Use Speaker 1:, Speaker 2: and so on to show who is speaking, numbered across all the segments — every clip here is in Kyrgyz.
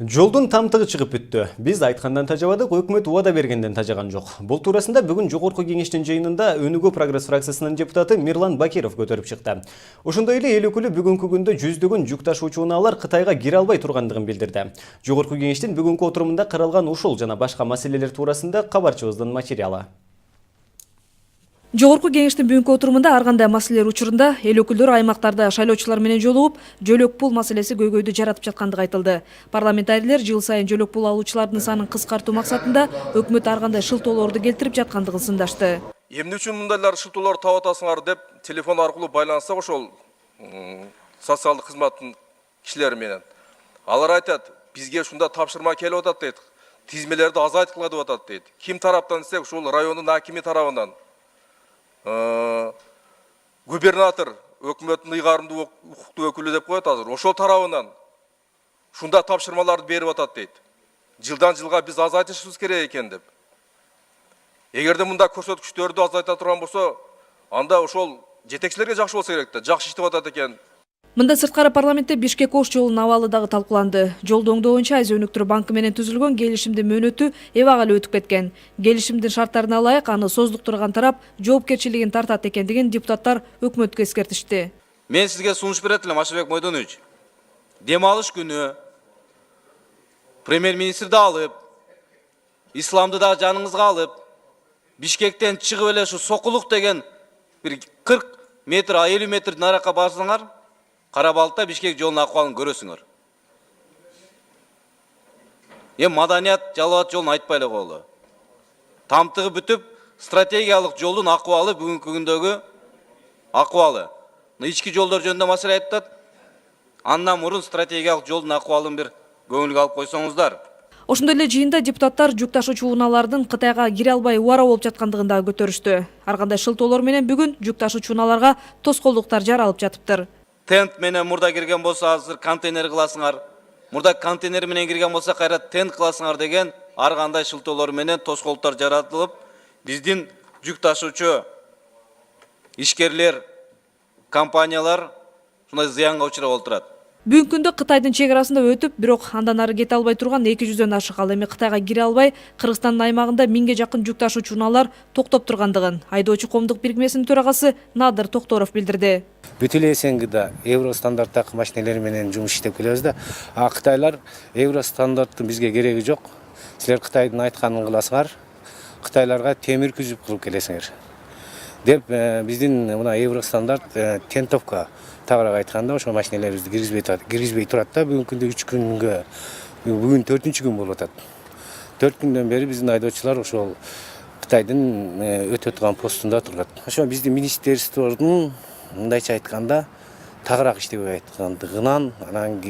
Speaker 1: Жолдун тамтыгы чыгып бүттү. Биз айткандан тажабадык, өкмөт убада бергенден тажаган жок. Бул туурасында бүгүн Жогорку кеңештин жыйынында Өнүгүү Прогресс фракциясынын депутаты Мирлан Бакиров көтөрүп чыкты. Ошондой эле эл өкүлү бүгүнкү күндө жүздөгөн жүк ташуучу унаалар Кытайга кире албай тургандыгын билдирди. Жогорку кеңештин бүгүнкү отурумунда каралган ушул жана башка маселелер туурасында кабарчыбыздын материалы.
Speaker 2: Жогорку кеңештин бүгүнкү отурумунда ар кандай маселелер учурунда эл өкүлдөрү аймактарда шайлоочулар менен жолугуп, жөлөк пул маселеси көйгөйдү жаратып жаткандыгы айтылды. Парламентарийлер жыл сайын жөлөк пул алуучулардын санын кыскартуу максатында өкмөт ар кандай шылтоолорду келтирип жаткандыгын сындашты.
Speaker 3: Эмне үчүн мындайлар шылтоолор таап атасыңар деп телефон аркылуу байланышсак ошол социалдык кызматтын кишилери менен. Алар айтат, бизге ушунда тапшырма келип атат дейт. Тизмелерди азайткыла деп атат дейт. Ким тараптан десек, ушул райондун акими тарабынан. Губернатор өкмөттүн ыйгарымдуу укуктуу өкүлү деп коет азыр. Ошол тарабынан ушунда тапшырмаларды берип атат дейт. Жылдан жылга биз азайтышыбыз керек экен деп. Эгерде мында көрсөткүчтөрдү азайта турган болсо, анда ошол жетекчилерге жакшы болсо керек да, жакшы иштеп атат экен.
Speaker 2: Мында сырткары парламентте Бишкек-Ош жолунун абалы дагы талкууланды. Жолду оңдоо боюнча Азия өнүктүрүү банкы менен түзүлгөн келишимдин мөөнөтү эбак эле өтүп кеткен. Келишимдин шарттарына ылайык аны создуктурган тарап жоопкерчилигин тартат экендигин депутаттар өкмөткө эскертишти.
Speaker 4: Мен сизге сунуш берет элем, Ашырбек Мойдонович. Дем алыш күнү премьер-министрди алып, исламды да жаныңызга алып, Бишкектен чыгып эле ушу Сокулук деген бир 40 метр, 50 метр наракка барсаңар, Карабалыкта Бишкек жолунун акыбалын көрөсүңөр. Маданият, Жалал-Абад жолун айтпай эле коелу. Тамтыгы бүтүп, стратегиялык жолдун акыбалы бүгүнкү күндөгү акыбалы. Ички жолдор жөнүндө маселе айтат. Андан мурун стратегиялык жолдун акыбалын бир көңүлгө алып койсоңуздар.
Speaker 2: Ошондой эле жыйында депутаттар жүк ташуучу унаалардын Кытайга кире албай убара болуп жаткандыгын дагы көтөрүштү. Ар кандай шылтоолор менен бүгүн жүк ташуучу унааларга тоскоолдуктар жаралып жатыптыр.
Speaker 4: Тент менен мурда кирген болсо азыр контейнер кыласыңар. Мурда контейнер менен кирген болсо кайра тент кыласыңар деген ар кандай шылтоолор менен тоскоолдуктар жаратылып, биздин жүк ташуучу ишкерлер, компаниялар ушундай зыянга учурап отурат.
Speaker 2: Бүгүнкү күндө Кытайдын чек арасында өтүп, бирок андан ары кете албай турган 200дөн ашык ал эми Кытайга кире албай, Кыргызстандын аймагында 1000ге жакын жүк ташуучу унаалар токтоп тургандыгын айдоочу коомдук бирикмесинин төрагасы Надыр Токторов билдирди.
Speaker 5: Бүт эле СНГда евро стандарттагы машинелер менен жумуш иштеп келебиз да. Кытайлар евро стандарттын бизге кереги жок. Силер Кытайдын айтканын кыласыңар, Кытайларга темир күзүп кылып келесиңер деп биздин мына евро стандарт тентовка тагыраак айтканда ошол машинелерибизди киргизбей турат да. Бүгүнкү күндө 3 күнгө, бүгүн 4-күн болуп атат. 4 күндөн бери биздин айдоочулар ошол Кытайдын өтө турган постунда турат. Ошо биздин министрликтин мындайча айтканда тагыраак иштебей аткандыгынан, анан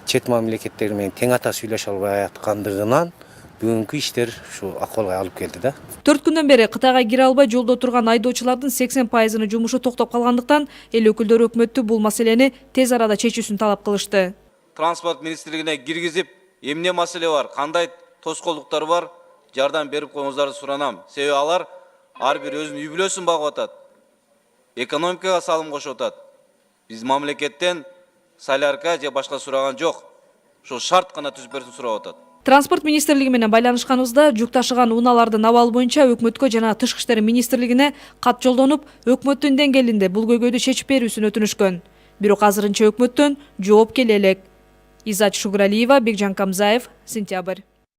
Speaker 5: чет мамлекеттер менен тең ата сүйлөшө албай аткандыгынан бүгүнкү иштер ушу акыбалга алып келди да.
Speaker 2: 4 күндөн бери Кытайга кире албай жолдо турган айдоочулардын 80%-ынын жумушу токтоп калгандыктан эл өкүлдөрү өкмөттү бул маселени тез арада чечүүсүн талап кылышты.
Speaker 4: Транспорт министрлигине киргизип, эмне маселе бар, кандай тоскоолдуктар бар, жардам берип коюңуздарды суранам. Себеби алар ар бир өзүнүн үй бүлөсүн багып атат. Экономикага салым кошуп атат. Биз мамлекеттен солярка же башка сураган жок. Ошол шарт гана түзүп берсин сурап атат.
Speaker 2: Транспорт министрлиги менен байланышканыбызда жүк ташыган унаалардын абалы боюнча өкмөткө жана Тышкы иштер министрлигине кат жолдонуп, өкмөттүн деңгээлинде бул көйгөйдү чечип берүүсүн өтүнүшкөн. Бирок азырынча өкмөттөн жооп келе элек. Изат Шугралиева, Бекжан Камзаев, Сентябрь.